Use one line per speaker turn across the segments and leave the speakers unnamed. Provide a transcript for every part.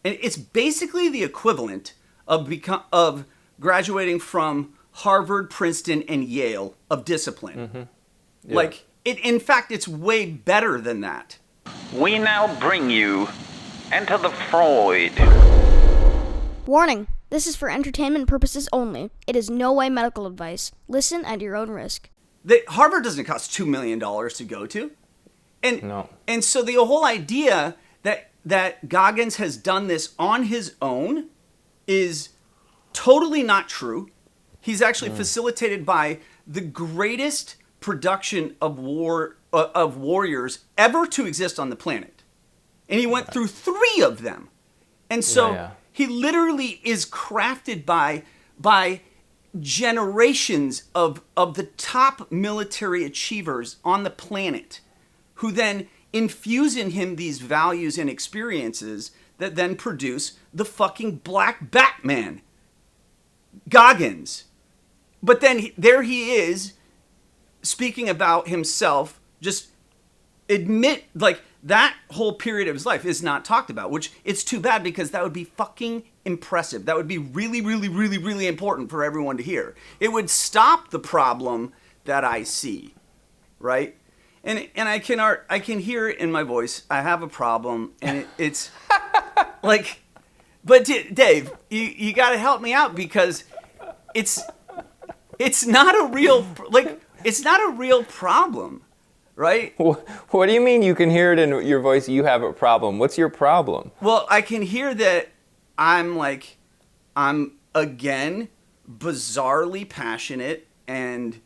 And it's basically the equivalent of graduating from Harvard, Princeton, and Yale of discipline.
Mm-hmm. Yeah.
In fact, it's way better than that.
We now bring you Enter the Freud.
Warning, this is for entertainment purposes only. It is no way medical advice. Listen at your own risk.
Harvard doesn't cost $2 million to go to.
No.
And so the whole idea that Goggins has done this on his own is totally not true. He's actually facilitated by the greatest production of warriors ever to exist on the planet. And he went through 3 of them. And so he literally is crafted by generations of the top military achievers on the planet who then infuse in him these values and experiences that then produce the fucking Black Batman, Goggins. But then there he is speaking about himself, just admit, like, that whole period of his life is not talked about, which it's too bad because that would be fucking impressive. That would be really, really, really, really important for everyone to hear. It would stop the problem that I see, right? And I can hear it in my voice. I have a problem, and it's like, but Dave, you got to help me out because it's not a real problem. Right?
What do you mean you can hear it in your voice, you have a problem? What's your problem?
Well, I can hear that I'm again bizarrely passionate and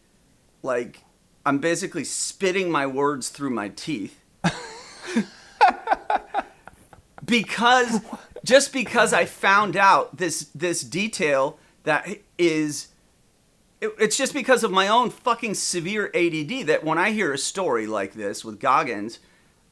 like I'm basically spitting my words through my teeth. because I found out this detail that is... It's just because of my own fucking severe ADD that when I hear a story like this with Goggins,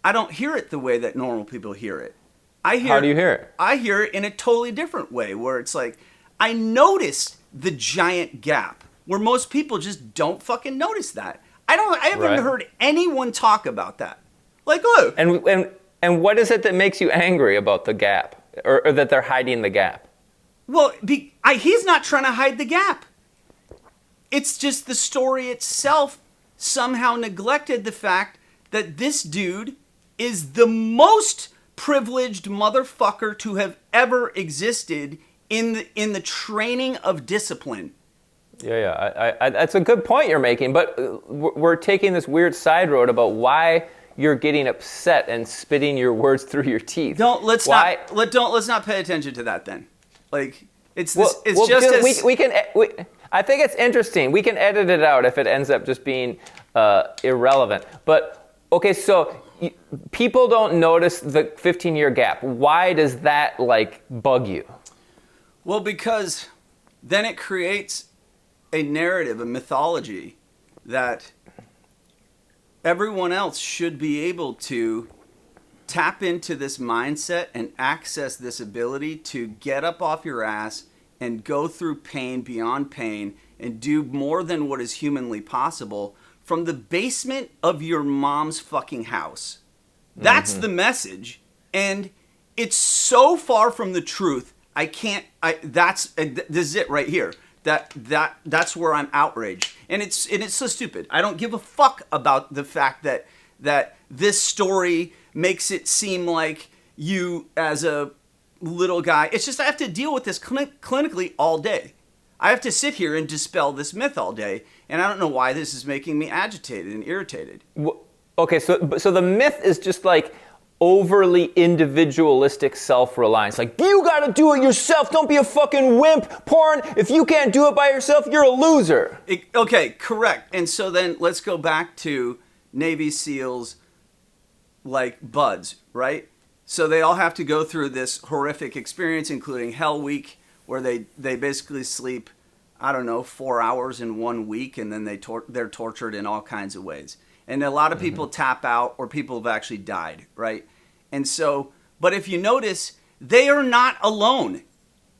I don't hear it the way that normal people hear it.
How do you hear it?
I hear it in a totally different way where it's like, I noticed the giant gap where most people just don't fucking notice that. I haven't heard anyone talk about that. Like, oh.
And what is it that makes you angry about the gap or that they're hiding the gap?
Well, he's not trying to hide the gap. It's just the story itself somehow neglected the fact that this dude is the most privileged motherfucker to have ever existed in the training of discipline.
Yeah. That's a good point you're making, but we're taking this weird side road about why you're getting upset and spitting your words through your teeth.
Let's not pay attention to that then. Like
I think it's interesting. We can edit it out if it ends up just being irrelevant. But, okay, so people don't notice the 15-year gap. Why does that, bug you?
Well, because then it creates a narrative, a mythology that everyone else should be able to tap into this mindset and access this ability to get up off your ass and go through pain beyond pain and do more than what is humanly possible from the basement of your mom's fucking house. That's the message. And it's so far from the truth. This is it right here. That's where I'm outraged. And it's so stupid. I don't give a fuck about the fact that this story makes it seem like you as a little guy. It's just I have to deal with this clinically all day. I have to sit here and dispel this myth all day, and I don't know why this is making me agitated and irritated.
Okay, so the myth is just like overly individualistic self-reliance. Like, you gotta do it yourself. Don't be a fucking wimp. Porn, if you can't do it by yourself, you're a loser.
Okay, correct. And so then let's go back to Navy SEALs like buds, right? So they all have to go through this horrific experience, including Hell Week, where they basically sleep, 4 hours in 1 week, and then they're tortured in all kinds of ways. And a lot of people tap out, or people have actually died, right? And so, but if you notice, they are not alone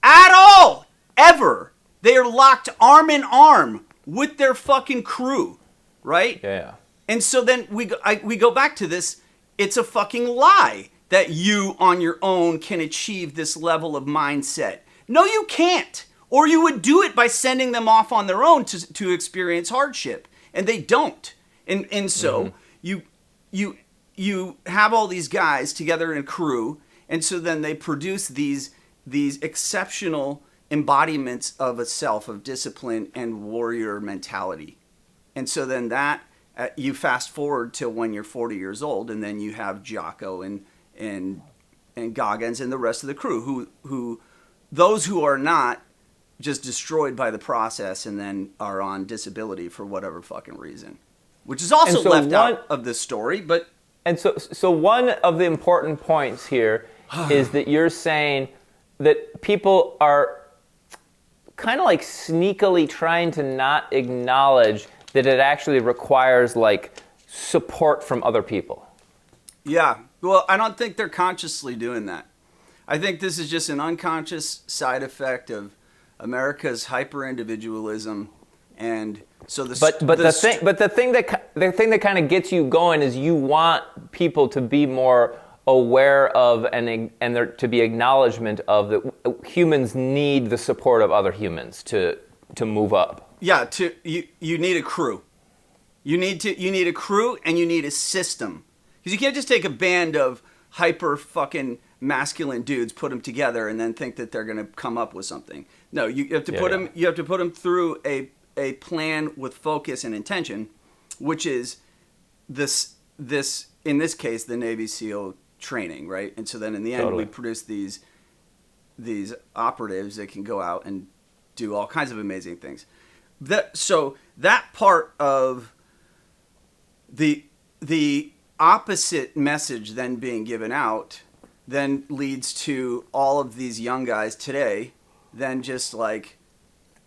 at all, ever. They are locked arm in arm with their fucking crew, right?
Yeah.
And so then we go back to this. It's a fucking lie. that you on your own can achieve this level of mindset. No, you can't. Or you would do it by sending them off on their own to experience hardship. And they don't. And so you have all these guys together in a crew, and so then they produce these exceptional embodiments of a self, of discipline and warrior mentality. And so then that you fast forward to when you're 40 years old, and then you have Jocko and Goggins and the rest of the crew who those who are not just destroyed by the process and then are on disability for whatever fucking reason, which is also left out of this story. But
and so one of the important points here is that you're saying that people are kind of like sneakily trying to not acknowledge that it actually requires like support from other people.
Yeah. Well, I don't think they're consciously doing that. I think this is just an unconscious side effect of America's hyper-individualism, and so the thing that kind of gets you going is you want people to be more aware of and there to be acknowledgement of that humans need the support of other humans to move up. Yeah, you need a crew. You need a crew, and you need a system. Because you can't just take a band of hyper fucking masculine dudes, put them together, and then think that they're going to come up with something. No, you have to put them. You have to put them through a plan with focus and intention, which is this in this case the Navy SEAL training, right? And so then in the end we produce these operatives that can go out and do all kinds of amazing things. So that part of the opposite message then being given out then leads to all of these young guys today then just like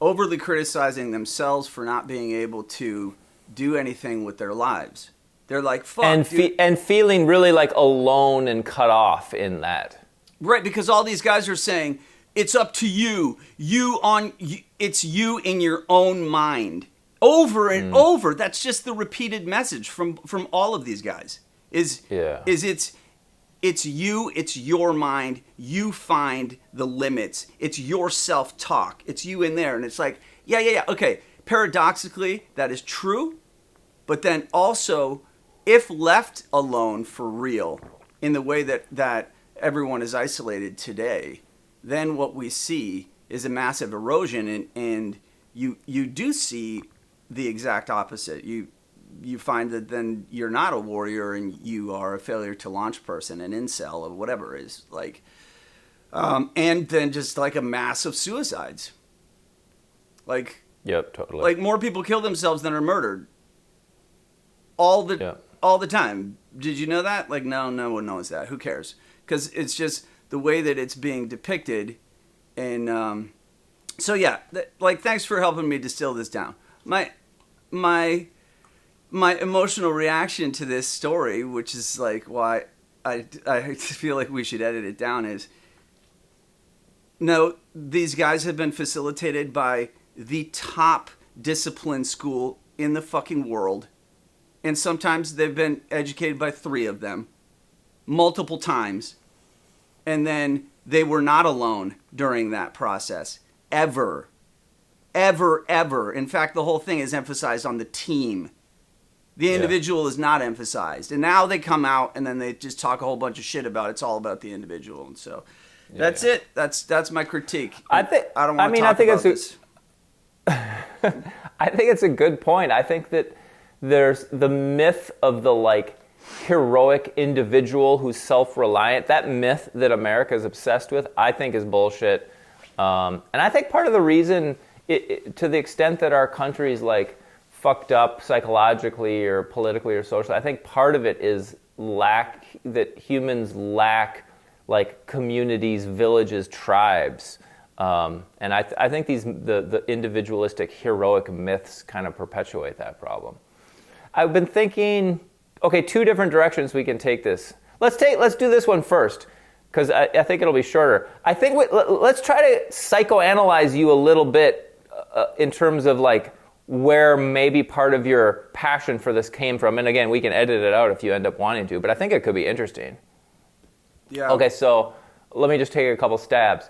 overly criticizing themselves for not being able to do anything with their lives. They're like, fuck,
and feeling really like alone and cut off in that.
Right, because all these guys are saying, it's up to you. It's you in your own mind. Over and over. That's just the repeated message from all of these guys. Is it's you, it's your mind. You find the limits. It's your self-talk. It's you in there. And it's like, yeah. Okay, paradoxically, that is true. But then also, if left alone for real, in the way that everyone is isolated today, then what we see is a massive erosion, and you do see the exact opposite. You find that then you're not a warrior and you are a failure to launch person, an incel, or whatever it is like, and then just like a mass of suicides. Like,
yep, totally.
Like more people kill themselves than are murdered. All the time. Did you know that? Like, no one knows that. Who cares? Because it's just the way that it's being depicted. And so yeah, like thanks for helping me distill this down. My emotional reaction to this story, which is like why I feel like we should edit it down, is no, these guys have been facilitated by the top discipline school in the fucking world. And sometimes they've been educated by 3 of them multiple times. And then they were not alone during that process. Ever. In fact, the whole thing is emphasized on the team. The individual is not emphasized. And now they come out and then they just talk a whole bunch of shit about it's all about the individual. And so that's it. That's my critique. I don't want to talk about this.
I think it's a good point. I think that there's the myth of the like heroic individual who's self-reliant. That myth that America is obsessed with, I think is bullshit. And I think part of the reason, to the extent that our country's like fucked up psychologically or politically or socially, I think part of it is that humans lack like communities, villages, tribes. And I think the individualistic heroic myths kind of perpetuate that problem. I've been thinking, okay, 2 different directions we can take this. Let's do this one first, because I think it'll be shorter. I think let's try to psychoanalyze you a little bit in terms of like where maybe part of your passion for this came from. And again, we can edit it out if you end up wanting to, but I think it could be interesting.
Yeah.
Okay, so let me just take a couple stabs.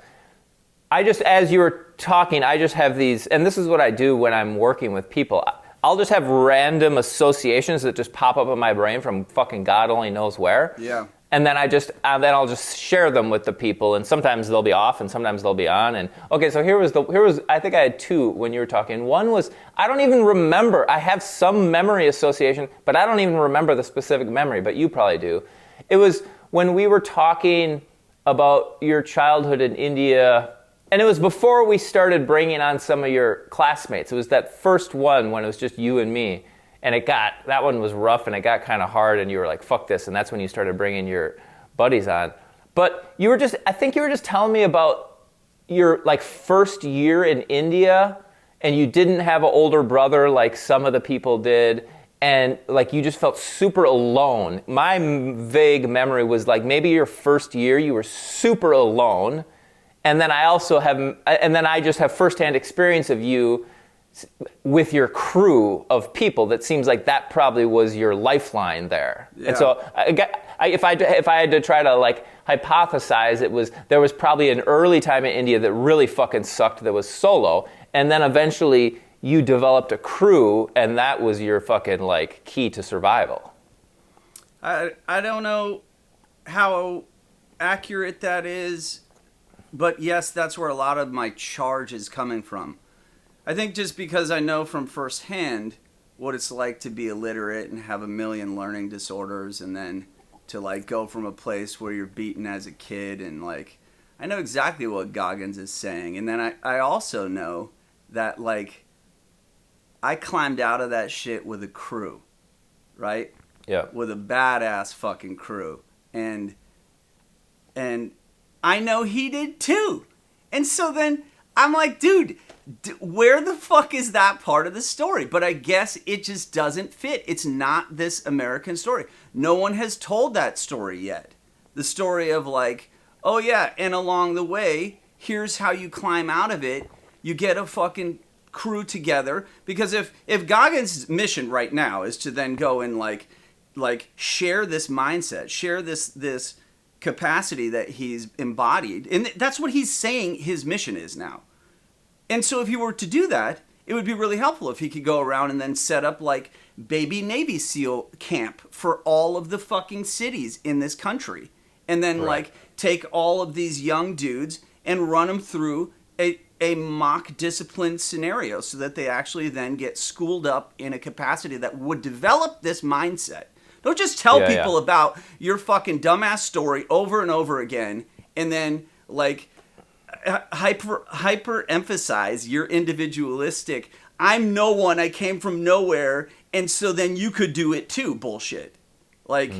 As you were talking, I just have these, and this is what I do when I'm working with people. I'll just have random associations that just pop up in my brain from fucking God only knows where.
Yeah.
And then I'll just share them with the people, and sometimes they'll be off, and sometimes they'll be on. And okay, so here was I think I had two when you were talking. One was I don't even remember. I have some memory association, but I don't even remember the specific memory. But you probably do. It was when we were talking about your childhood in India, and it was before we started bringing on some of your classmates. It was that first one when it was just you and me. And that one was rough, and it got kind of hard, and you were like, fuck this, and that's when you started bringing your buddies on. But I think you were just telling me about your like first year in India, and you didn't have an older brother like some of the people did, and like you just felt super alone. My vague memory was like maybe your first year you were super alone, and then I just have firsthand experience of you with your crew of people that seems like that probably was your lifeline there. Yeah. And so if I had to try to like hypothesize, there was probably an early time in India that really fucking sucked that was solo, and then eventually you developed a crew, and that was your fucking like key to survival.
I don't know how accurate that is, but yes, that's where a lot of my charge is coming from. I think just because I know from firsthand what it's like to be illiterate and have a million learning disorders, and then to like go from a place where you're beaten as a kid, and like I know exactly what Goggins is saying. And then I also know that like I climbed out of that shit with a crew, right?
Yeah. With
a badass fucking crew. And I know he did too. And so then I'm like, dude, where the fuck is that part of the story? But I guess it just doesn't fit. It's not this American story. No one has told that story yet. The story of like, oh yeah, and along the way, here's how you climb out of it. You get a fucking crew together. Because if Goggins' mission right now is to then go and like share this mindset, share this capacity that he's embodied, and that's what he's saying his mission is now. And so if he were to do that, it would be really helpful if he could go around and then set up like baby Navy SEAL camp for all of the fucking cities in this country. And then like take all of these young dudes and run them through a mock discipline scenario so that they actually then get schooled up in a capacity that would develop this mindset. Don't just tell people about your fucking dumbass story over and over again and then like hyper emphasize your individualistic, I'm no one, I came from nowhere, and so then you could do it too bullshit. Like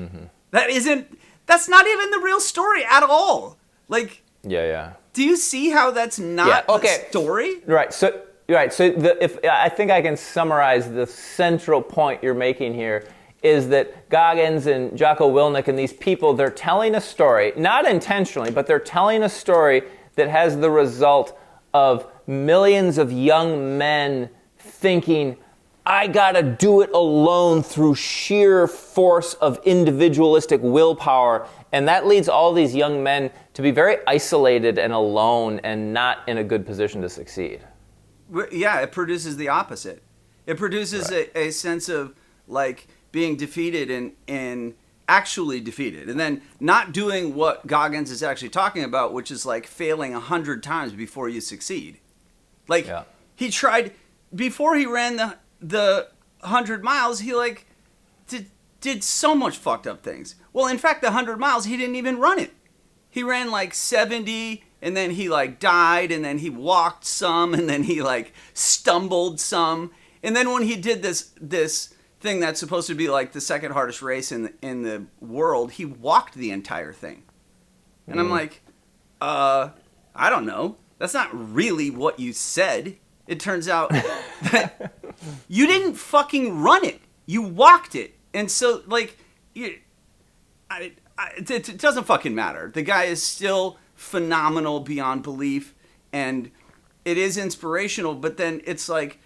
that's not even the real story at all. Like do you see how that's not the story?
Right. So I think I can summarize the central point you're making here is that Goggins and Jocko Willink and these people, they're telling a story, not intentionally, but they're telling a story that has the result of millions of young men thinking, I gotta do it alone through sheer force of individualistic willpower. And that leads all these young men to be very isolated and alone and not in a good position to succeed.
Yeah, it produces the opposite. It produces a sense of like being defeated and actually defeated, and then not doing what Goggins is actually talking about, which is like failing 100 times before you succeed. Like he tried before he ran the 100 miles. He like did so much fucked up things. Well, in fact, the 100 miles he didn't even run it. He ran like 70, and then he like died, and then he walked some, and then he like stumbled some, and then when he did this thing that's supposed to be like the second hardest race in the world, he walked the entire thing. And I'm like, I don't know. That's not really what you said. It turns out that you didn't fucking run it. You walked it. And so, like, it doesn't fucking matter. The guy is still phenomenal beyond belief, and it is inspirational, but then it's like,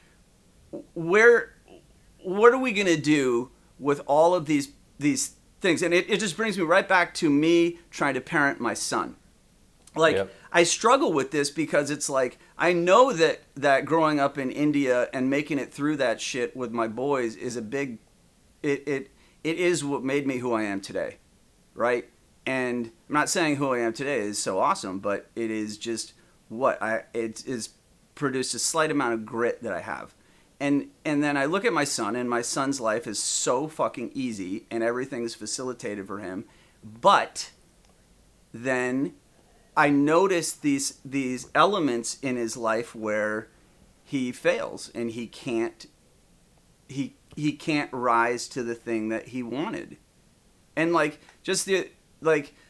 what are we going to do with all of these things. And it just brings me right back to me trying to parent my son. Like,
Yep.
I struggle with this because it's like, I know that growing up in India and making it through that shit with my boys is a big, it is what made me who I am today, right? And I'm not saying who I am today is so awesome, but it is just it is produced a slight amount of grit that I have. And then I look at my son, and my son's life is so fucking easy, and everything's facilitated for him. But then I notice these elements in his life where he fails, and he can't rise to the thing that he wanted. And like just a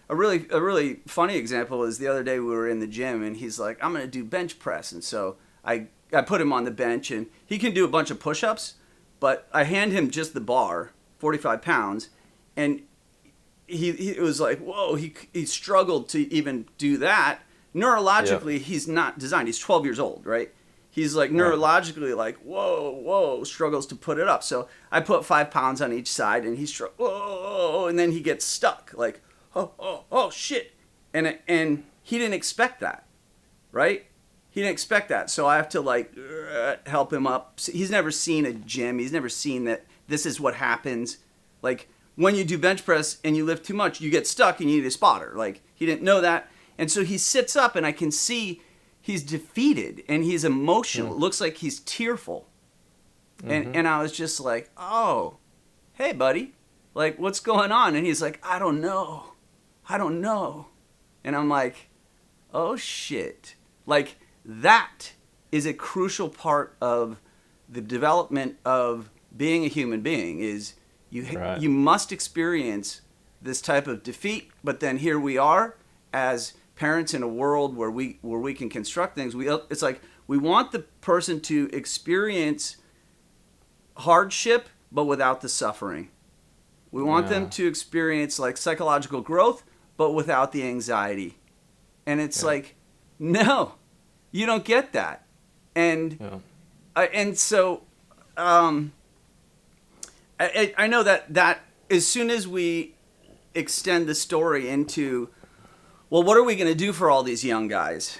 really funny example is the other day we were in the gym, and he's like, I'm gonna do bench press, and so I put him on the bench, and he can do a bunch of push-ups, but I hand him just the bar, 45 pounds, and he was like, whoa, he struggled to even do that. Neurologically, he's not designed. He's 12 years old, right? He's like neurologically like, whoa, struggles to put it up. So I put 5 pounds on each side, and he's whoa, and then he gets stuck, like, oh, shit. And he didn't expect that, right? He didn't expect that. So I have to like help him up. He's never seen a gym. He's never seen that this is what happens. Like, when you do bench press and you lift too much, you get stuck and you need a spotter. Like, he didn't know that. And so he sits up, and I can see he's defeated and he's emotional. It looks like he's tearful. And I was just like, oh, hey, buddy, like, what's going on? And he's like, I don't know. And I'm like, oh, shit. Like, that is a crucial part of the development of being a human being is you must experience this type of defeat, but then here we are as parents in a world where we can construct things. It's like we want the person to experience hardship, but without the suffering. We want them to experience like psychological growth, but without the anxiety. And it's like, no, you don't get that. And so I know that as soon as we extend the story into, well, what are we going to do for all these young guys?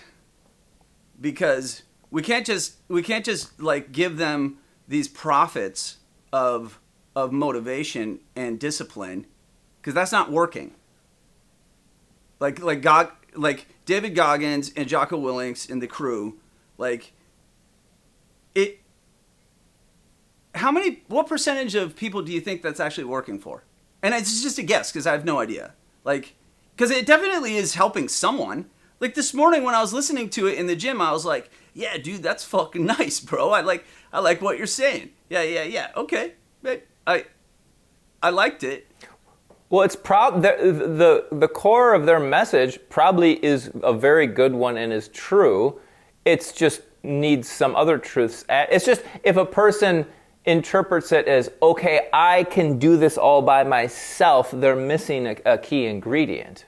Because we can't just like give them these profits of motivation and discipline, because that's not working. Like David Goggins and Jocko Willink and the crew, like it. What percentage of people do you think that's actually working for? And it's just a guess, because I have no idea. Like, because it definitely is helping someone. Like this morning when I was listening to it in the gym, I was like, yeah, dude, that's fucking nice, bro. I like what you're saying. Yeah. Okay. I liked it.
Well, it's the core of their message probably is a very good one and is true. It's just needs some other truths. It's just if a person interprets it as, okay, I can do this all by myself, they're missing a key ingredient.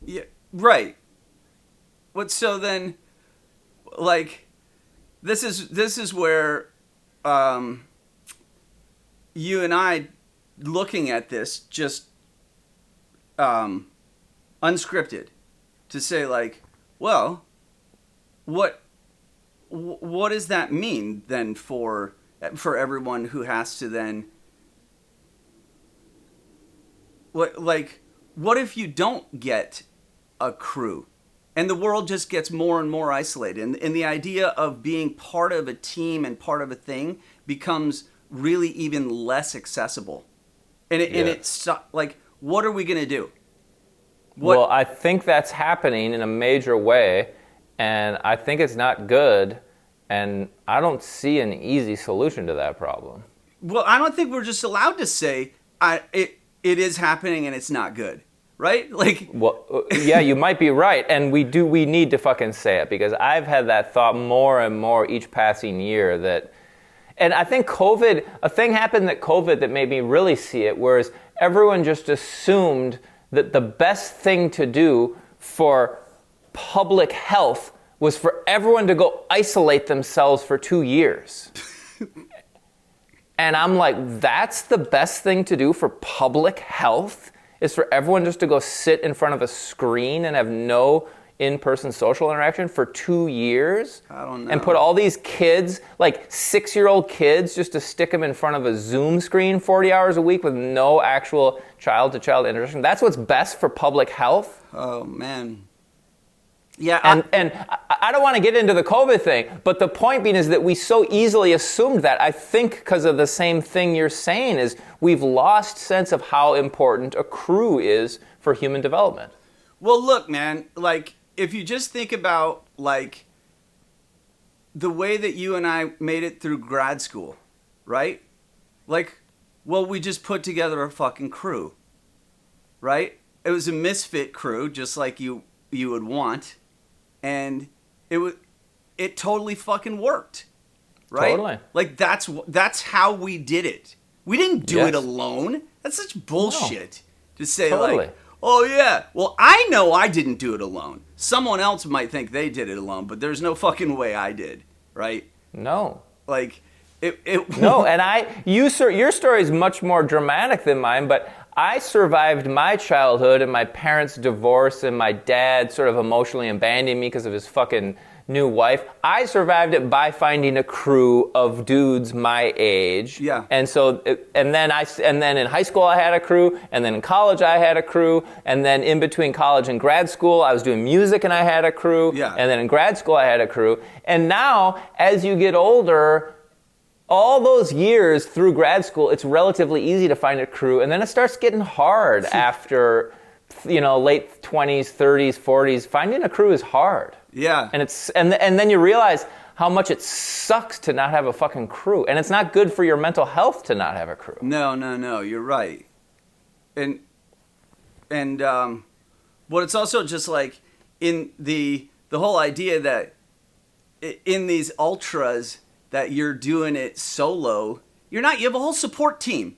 Yeah, right. So then, like, this is where you and I, looking at this, just unscripted, to say like, well, what does that mean then for everyone who has to then, what if you don't get a crew and the world just gets more and more isolated, and the idea of being part of a team and part of a thing becomes really even less accessible, and it's like, what are we going to do?
Well, I think that's happening in a major way, and I think it's not good, and I don't see an easy solution to that problem.
Well, I don't think we're just allowed to say it is happening and it's not good, right? Like,
well, yeah, you might be right, and we need to fucking say it, because I've had that thought more and more each passing year that, and I think a thing happened that COVID that made me really see it, whereas everyone just assumed that the best thing to do for public health was for everyone to go isolate themselves for 2 years. And I'm like, that's the best thing to do for public health, is for everyone just to go sit in front of a screen and have no in-person social interaction for 2 years?
I don't know.
And put all these kids, like 6-year-old kids, just to stick them in front of a Zoom screen 40 hours a week with no actual child-to-child interaction. That's what's best for public health?
Oh, man. Yeah,
And I don't want to get into the COVID thing, but the point being is that we so easily assumed that. I think because of the same thing you're saying, is we've lost sense of how important a crew is for human development.
well, look, man, like, if you just think about, like, the way that you and I made it through grad school, right? Like, well, we just put together a fucking crew, right? It was a misfit crew, just like you would want. And it totally fucking worked, right?
Totally.
Like that's how we did it. We didn't do
Yes.
it alone. That's such bullshit to say
Totally.
like, oh yeah, well I know I didn't do it alone. Someone else might think they did it alone, but there's no fucking way I did, right?
No.
Like it
No, and your story is much more dramatic than mine, but I survived my childhood and my parents' divorce and my dad sort of emotionally abandoning me because of his fucking new wife. I survived it by finding a crew of dudes my age.
Yeah.
And so, and then in high school I had a crew, and then in college I had a crew, and then in between college and grad school I was doing music and I had a crew.
Yeah.
And then in grad school I had a crew. And now, as you get older, all those years through grad school, it's relatively easy to find a crew, and then it starts getting hard after, late 20s, 30s, 40s. Finding a crew is hard.
Yeah.
And then you realize how much it sucks to not have a fucking crew, and it's not good for your mental health to not have a crew.
No, you're right. And but it's also just like in the whole idea that in these ultras that you're doing it solo. You're not. You have a whole support team.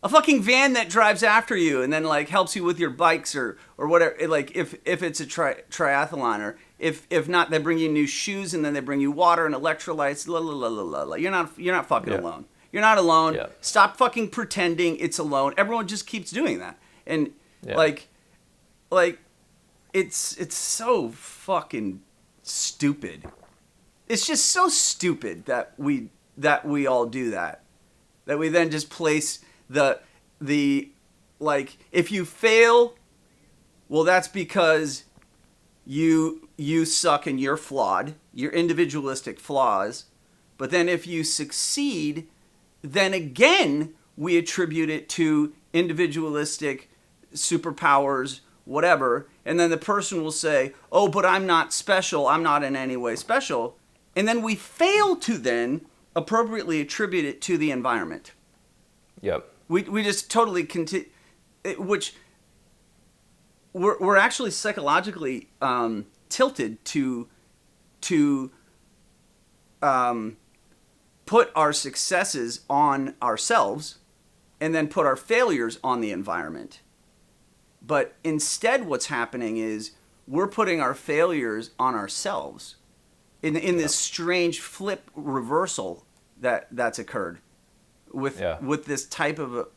A fucking van that drives after you and then like helps you with your bikes or whatever. Like if it's a triathlon, or if not, they bring you new shoes and then they bring you water and electrolytes. La la la la la. You're not fucking alone. You're not alone.
Yeah.
Stop fucking pretending it's alone. Everyone just keeps doing that. And like it's so fucking stupid. It's just so stupid that we all do that. That we then just place the like, if you fail, well, that's because you suck and you're flawed. Your individualistic flaws. But then if you succeed, then again we attribute it to individualistic superpowers, whatever. And then the person will say, "Oh, but I'm not special. I'm not in any way special." And then we fail to then appropriately attribute it to the environment.
Yep.
We just totally which we're actually psychologically tilted to put our successes on ourselves and then put our failures on the environment. But instead what's happening is we're putting our failures on ourselves in this strange flip reversal that's occurred with this type of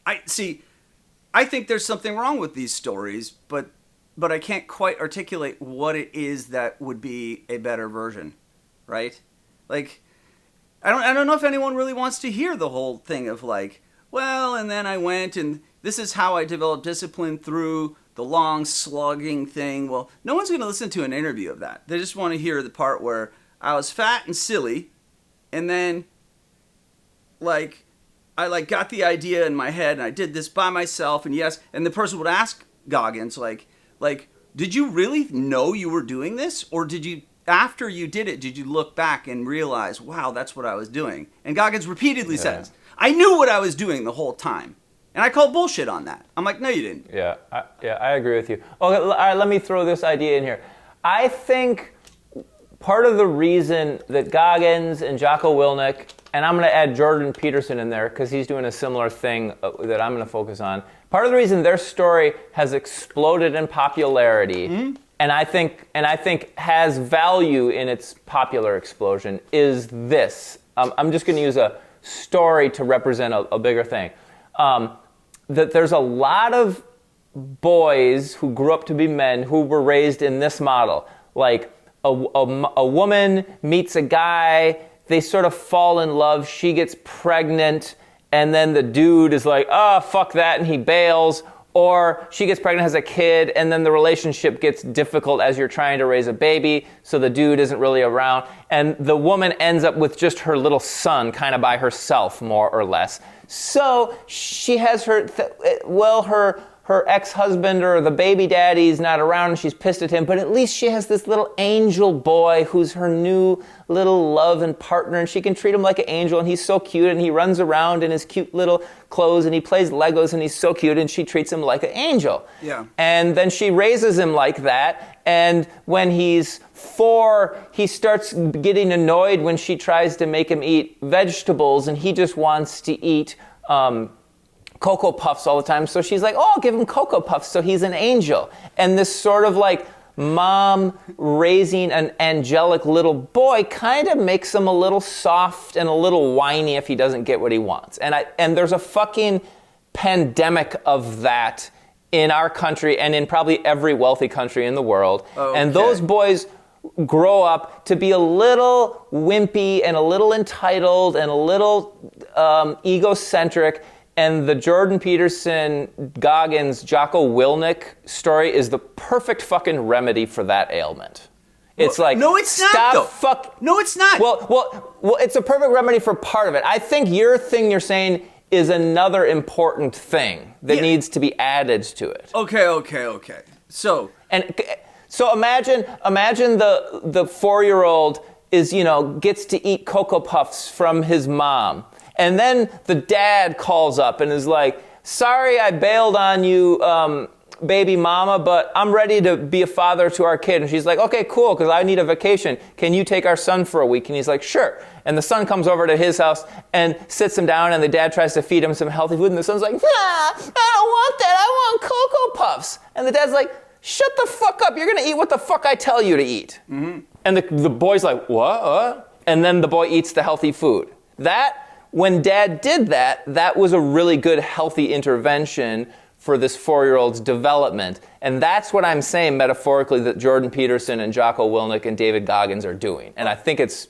I think there's something wrong with these stories, but I can't quite articulate what it is that would be a better version, right? Like, I don't know if anyone really wants to hear the whole thing of like, well, and then I went and this is how I developed discipline through the long slugging thing. Well, no one's going to listen to an interview of that. They just want to hear the part where I was fat and silly, and then like I got the idea in my head and I did this by myself, and yes, and the person would ask Goggins like did you really know you were doing this, or did you, after you did it, did you look back and realize, wow, that's what I was doing? And Goggins repeatedly says, I knew what I was doing the whole time. And I call bullshit on that. I'm like, no, you didn't.
Yeah, I agree with you. Okay, all right, let me throw this idea in here. I think part of the reason that Goggins and Jocko Willink, and I'm going to add Jordan Peterson in there because he's doing a similar thing that I'm going to focus on. Part of the reason their story has exploded in popularity and I think has value in its popular explosion is this. I'm just going to use a story to represent a bigger thing. That there's a lot of boys who grew up to be men who were raised in this model. Like a woman meets a guy, they sort of fall in love, she gets pregnant, and then the dude is like, oh, fuck that, and he bails. Or she gets pregnant, has a kid, and then the relationship gets difficult as you're trying to raise a baby, so the dude isn't really around. And the woman ends up with just her little son kind of by herself, more or less. So she has her ex-husband or the baby daddy's not around and she's pissed at him, but at least she has this little angel boy who's her new little love and partner, and she can treat him like an angel, and he's so cute, and he runs around in his cute little clothes, and he plays Legos, and he's so cute, and she treats him like an angel.
Yeah.
And then she raises him like that, and when he's 4, he starts getting annoyed when she tries to make him eat vegetables, and he just wants to eat Cocoa Puffs all the time. So she's like, oh, I'll give him Cocoa Puffs, so he's an angel. And this sort of like mom raising an angelic little boy kind of makes him a little soft and a little whiny if he doesn't get what he wants. And there's a fucking pandemic of that in our country and in probably every wealthy country in the world. Okay. And those boys grow up to be a little wimpy and a little entitled and a little egocentric. And the Jordan Peterson, Goggins, Jocko Willink story is the perfect fucking remedy for that ailment. It's like,
no, it's not, though. No, it's not.
Well, it's a perfect remedy for part of it. I think your thing you're saying is another important thing that needs to be added to it.
Okay. So
imagine the 4-year-old is, gets to eat Cocoa Puffs from his mom. And then the dad calls up and is like, sorry I bailed on you, baby mama, but I'm ready to be a father to our kid. And she's like, okay, cool, because I need a vacation. Can you take our son for a week? And he's like, sure. And the son comes over to his house and sits him down, and the dad tries to feed him some healthy food. And the son's like, nah, I don't want that. I want Cocoa Puffs. And the dad's like, shut the fuck up. You're going to eat what the fuck I tell you to eat. Mm-hmm. And the boy's like, what? And then the boy eats the healthy food. When dad did that, that was a really good, healthy intervention for this 4-year-old's development. And that's what I'm saying metaphorically that Jordan Peterson and Jocko Willink and David Goggins are doing. And I think it's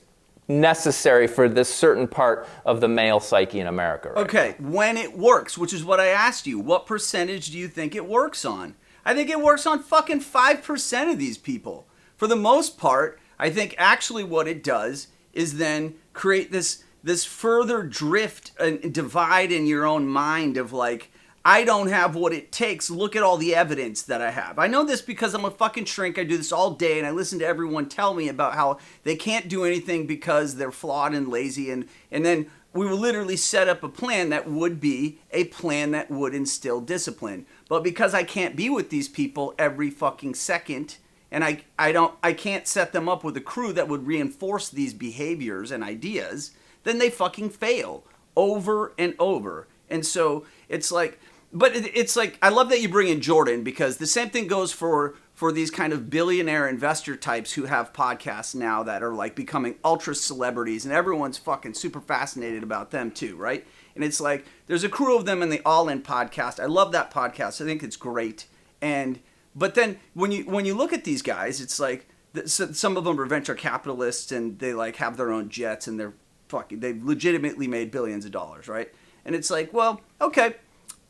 necessary for this certain part of the male psyche in America. Right?
Okay, when it works, which is what I asked you, what percentage do you think it works on? I think it works on fucking 5% of these people. For the most part, I think actually what it does is then create this further drift and divide in your own mind of like, I don't have what it takes. Look at all the evidence that I have. I know this because I'm a fucking shrink. I do this all day, and I listen to everyone tell me about how they can't do anything because they're flawed and lazy. And then we will literally set up a plan that would be a plan that would instill discipline. But because I can't be with these people every fucking second, and I can't set them up with a crew that would reinforce these behaviors and ideas, then they fucking fail over and over. And so it's like, but it's like, I love that you bring in Jordan, because the same thing goes for these kind of billionaire investor types who have podcasts now that are like becoming ultra celebrities, and everyone's fucking super fascinated about them too, right? And it's like, there's a crew of them in the All In podcast. I love that podcast. I think it's great. But then when you look at these guys, it's like, some of them are venture capitalists, and they like have their own jets, and they've legitimately made billions of dollars, right? And it's like, well, okay,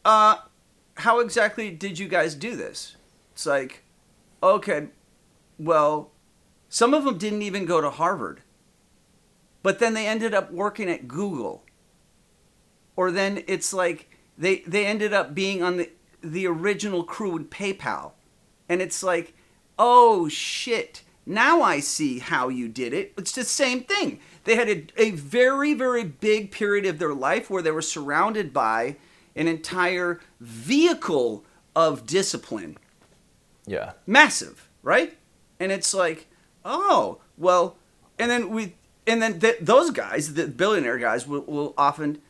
how exactly did you guys do this? It's like, okay, well, some of them didn't even go to Harvard, but then they ended up working at Google. Or then it's like they ended up being on the original crew in PayPal. And it's like, oh shit, now I see how you did it. It's the same thing. They had a very, very big period of their life where they were surrounded by an entire vehicle of discipline.
Yeah.
Massive, right? And it's like, oh, well, and then those guys, the billionaire guys, will often,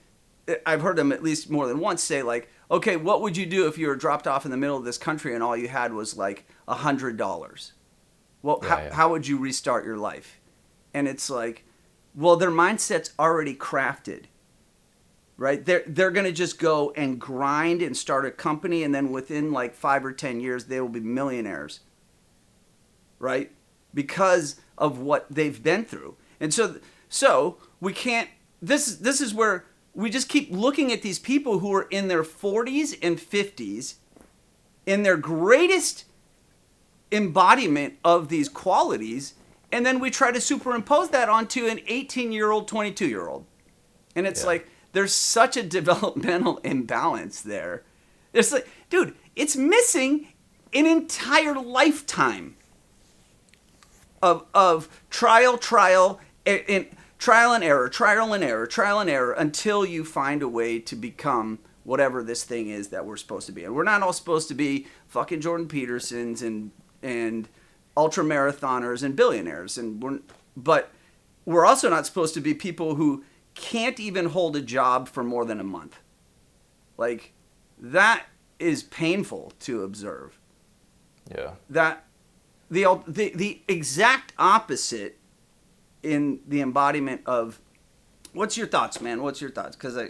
I've heard them at least more than once say like, okay, what would you do if you were dropped off in the middle of this country and all you had was like $100? Well, how would you restart your life? And it's like, well, their mindset's already crafted, right? They're going to just go and grind and start a company, and then within like 5 or 10 years, they will be millionaires, right? Because of what they've been through. And so we can't, this is where we just keep looking at these people who are in their 40s and 50s in their greatest embodiment of these qualities, and then we try to superimpose that onto an 18-year-old, 22-year-old. And it's like, there's such a developmental imbalance there. It's like, dude, it's missing an entire lifetime of trial and error until you find a way to become whatever this thing is that we're supposed to be. And we're not all supposed to be fucking Jordan Petersons and ultra marathoners and billionaires, but we're also not supposed to be people who can't even hold a job for more than a month. Like, that is painful to observe.
Yeah.
That the exact opposite in the embodiment of, what's your thoughts, man? What's your thoughts? Because
I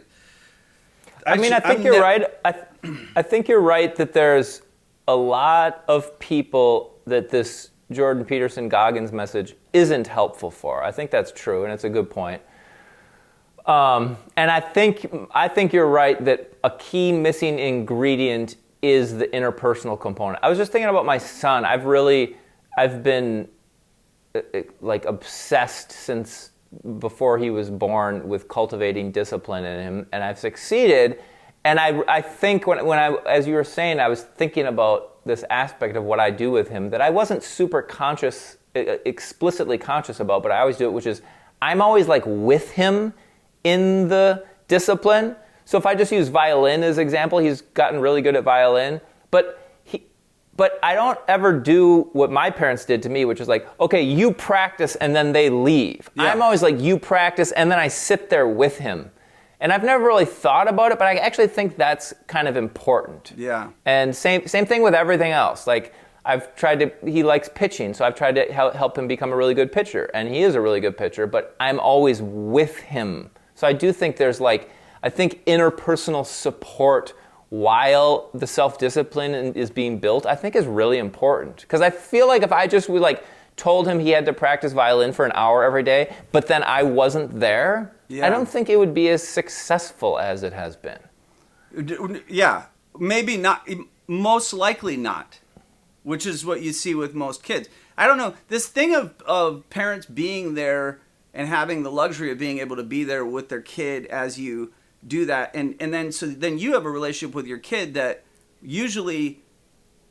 think you're right. I think you're right that there's a lot of people that this Jordan Peterson Goggins message isn't helpful for. I think that's true, and it's a good point. And I think you're right that a key missing ingredient is the interpersonal component. I was just thinking about my son. I've been like obsessed since before he was born with cultivating discipline in him, and I've succeeded. And I think when I, as you were saying, I was thinking about this aspect of what I do with him that I wasn't super conscious, explicitly conscious about, but I always do it, which is I'm always like with him in the discipline. So if I just use violin as example, he's gotten really good at violin, but I don't ever do what my parents did to me, which is like, okay, you practice and then they leave. Yeah. I'm always like, you practice and then I sit there with him. And I've never really thought about it, but I actually think that's kind of important.
Yeah.
And same thing with everything else. Like he likes pitching, so I've tried to help him become a really good pitcher. And he is a really good pitcher, but I'm always with him. So I do think there's I think interpersonal support while the self-discipline is being built, I think is really important. Because I feel like if I just told him he had to practice violin for an hour every day, but then I wasn't there, I don't think it would be as successful as it has been.
Yeah, maybe not, most likely not, which is what you see with most kids. I don't know, this thing of parents being there and having the luxury of being able to be there with their kid as you do that, and then you have a relationship with your kid that usually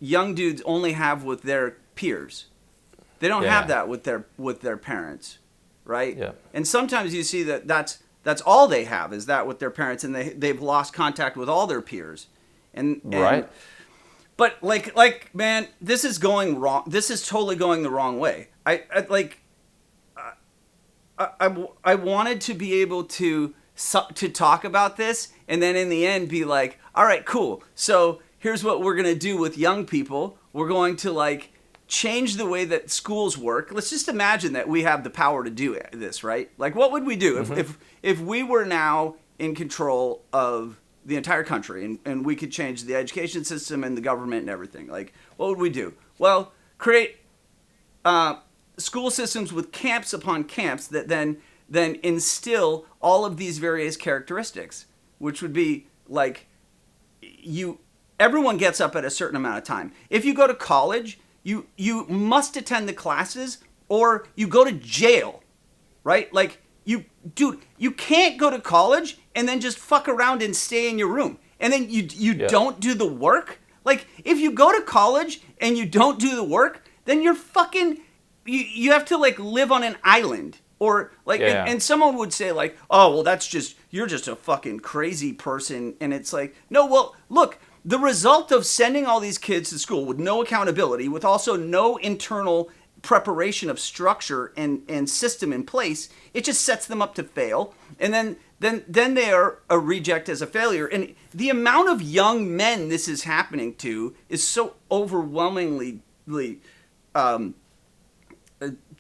young dudes only have with their peers. They don't have that with their parents, right? Yeah. And sometimes you see that's all they have is that with their parents, and they've lost contact with all their peers. And
right.
But like man, this is going wrong. This is totally going the wrong way. I wanted to be able to talk about this, and then in the end be like, all right, cool. So here's what we're gonna do with young people. We're going to change the way that schools work. Let's just imagine that we have the power to do this, right? Like, what would we do if we were now in control of the entire country and we could change the education system and the government and everything? Like, what would we do? Well, create school systems with camps upon camps that then instill all of these various characteristics, which would be like everyone gets up at a certain amount of time. If you go to college, you must attend the classes or you go to jail, right? Like, you can't go to college and then just fuck around and stay in your room. And then you don't do the work. Like, if you go to college and you don't do the work, then you're fucking, you have to live on an island. Or and someone would say oh, well, you're just a fucking crazy person. And it's like, no, well, look, the result of sending all these kids to school with no accountability, with also no internal preparation of structure and system in place, it just sets them up to fail. And then they are a reject as a failure. And the amount of young men this is happening to is so overwhelmingly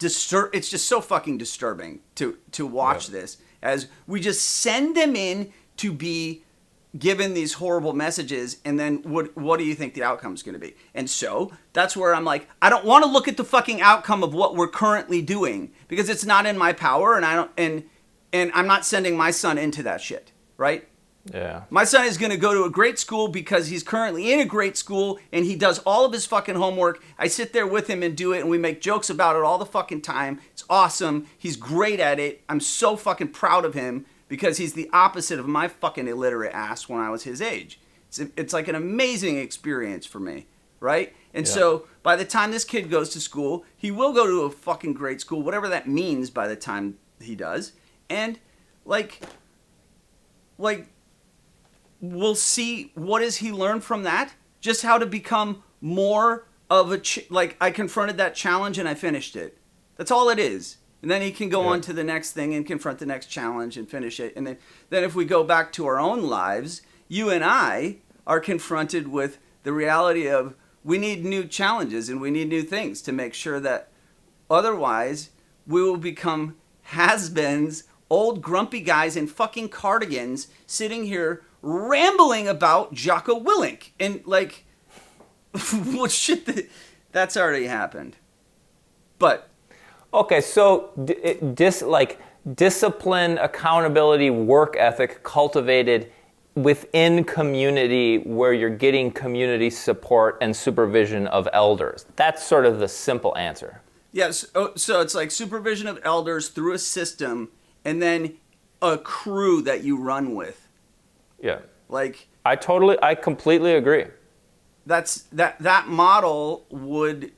it's just so fucking disturbing to watch this, as we just send them in to be given these horrible messages, and then what do you think the outcome is going to be? And so that's where I'm like, I don't want to look at the fucking outcome of what we're currently doing, because it's not in my power, and I'm not sending my son into that shit, right?
Yeah.
My son is going to go to a great school because he's currently in a great school and he does all of his fucking homework. I sit there with him and do it, and we make jokes about it all the fucking time. It's awesome. He's great at it. I'm so fucking proud of him, because he's the opposite of my fucking illiterate ass when I was his age. It's like an amazing experience for me, right? And so by the time this kid goes to school, he will go to a fucking great school, whatever that means by the time he does. And like we'll see, what does he learn from that? Just how to become more of a I confronted that challenge and I finished it. That's all it is. And then he can go on to the next thing and confront the next challenge and finish it. And then if we go back to our own lives, you and I are confronted with the reality of we need new challenges and we need new things to make sure that otherwise we will become has-beens, old grumpy guys in fucking cardigans sitting here rambling about Jocko Willink. And like, well, shit, that's already happened. But...
Okay, so discipline, accountability, work ethic cultivated within community where you're getting community support and supervision of elders. That's sort of the simple answer.
Yes, so it's like supervision of elders through a system, and then a crew that you run with.
Yeah.
Like,
I completely agree.
That model would...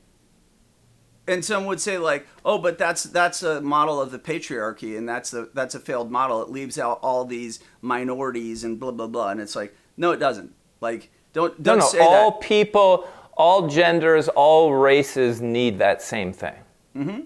And some would say like, oh, but that's a model of the patriarchy, and that's a failed model. It leaves out all these minorities and blah blah blah. And it's like, no, it doesn't. Like, don't say that.
All people, all genders, all races need that same thing. Mm-hmm.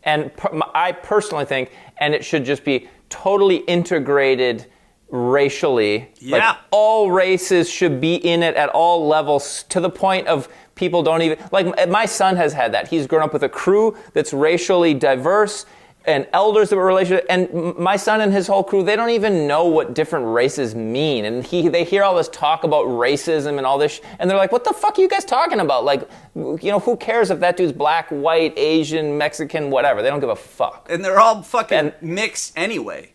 And I personally think, and it should just be totally integrated racially.
Yeah.
Like, all races should be in it at all levels, to the point of people don't even... Like, my son has had that. He's grown up with a crew that's racially diverse and elders that were related. And my son and his whole crew, they don't even know what different races mean. And they hear all this talk about racism and all this. And they're like, what the fuck are you guys talking about? Like, who cares if that dude's black, white, Asian, Mexican, whatever. They don't give a fuck.
And they're all fucking mixed anyway.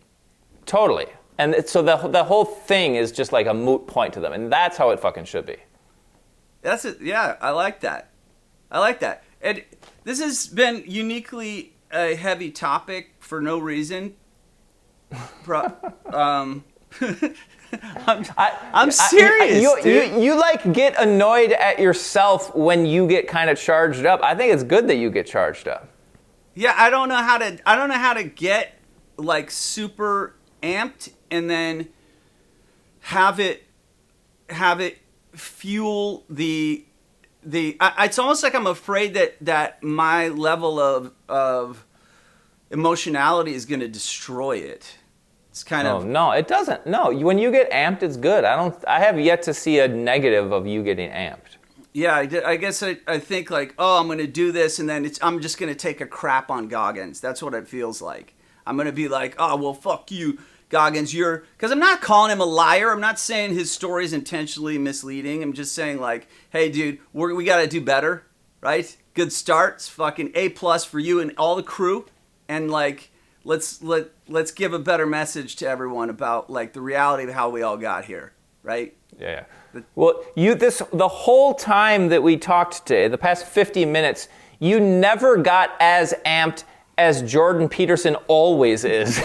Totally. And so the whole thing is just like a moot point to them. And that's how it fucking should be.
That's it. Yeah, I like that. And this has been uniquely a heavy topic for no reason. I'm serious, dude.
You like get annoyed at yourself when you get kind of charged up. I think it's good that you get charged up.
Yeah, I don't know how to get like super amped and then have it fuel the it's almost like I'm afraid that my level of emotionality is going to destroy it. It's kind of...
No, it doesn't. No, when you get amped, it's good. I have yet to see a negative of you getting amped.
Yeah, I guess I think like, oh, I'm going to do this, and then I'm just going to take a crap on Goggins. That's what it feels like. I'm going to be like, oh, well, fuck you, Goggins, because I'm not calling him a liar. I'm not saying his story is intentionally misleading. I'm just saying like, hey, dude, we got to do better, right? Good start. It's fucking A+ for you and all the crew. And like, let's give a better message to everyone about like the reality of how we all got here, right?
Yeah. Well, the whole time that we talked today, the past 50 minutes, you never got as amped as Jordan Peterson always is.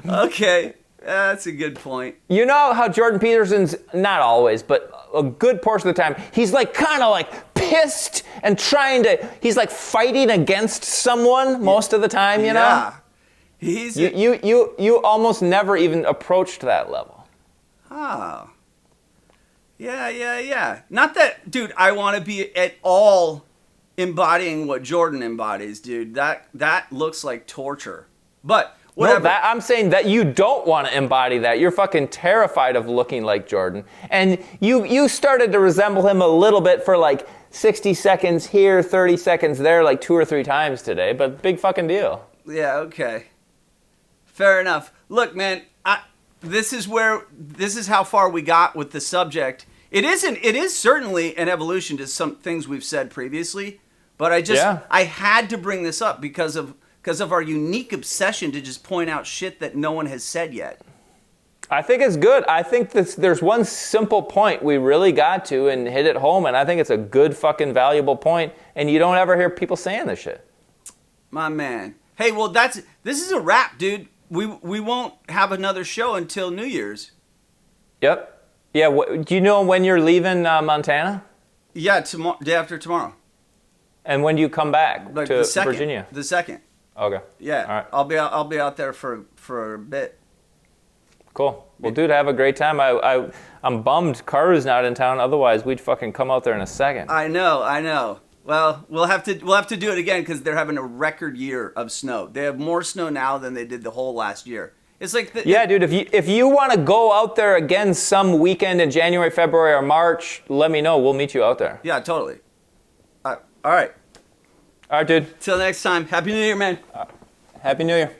Okay, that's a good point.
You know how Jordan Peterson's, not always, but a good portion of the time, he's like kind of like pissed and he's like fighting against someone most of the time, you know? You almost never even approached that level.
Oh. Yeah. Not that, dude, I want to be at all embodying what Jordan embodies, dude. That looks like torture. But Whatever.
No, I'm saying that you don't want to embody that. You're fucking terrified of looking like Jordan. And you started to resemble him a little bit for like 60 seconds here, 30 seconds there, like 2 or 3 times today, but big fucking deal.
Yeah, okay. Fair enough. Look, man, this is how far we got with the subject. It is certainly an evolution to some things we've said previously, but I had to bring this up because of our unique obsession to just point out shit that no one has said yet.
I think it's good. I think there's one simple point we really got to and hit it home, and I think it's a good fucking valuable point, and you don't ever hear people saying this shit.
My man. Hey, well, this is a wrap, dude. We won't have another show until New Year's.
Yep. Yeah, do you know when you're leaving Montana?
Yeah, day after tomorrow.
And when do you come back to
the 2nd,
Virginia?
The 2nd.
Okay.
Yeah.
All right.
I'll be out there for a bit.
Cool. Well, dude, have a great time. I'm bummed Karu's not in town. Otherwise, we'd fucking come out there in a second.
I know. Well, we'll have to do it again because they're having a record year of snow. They have more snow now than they did the whole last year. It's like
dude. If you want to go out there again some weekend in January, February, or March, let me know. We'll meet you out there.
Yeah, totally. All right.
All right, dude.
Till next time. Happy New Year, man.
Happy New Year.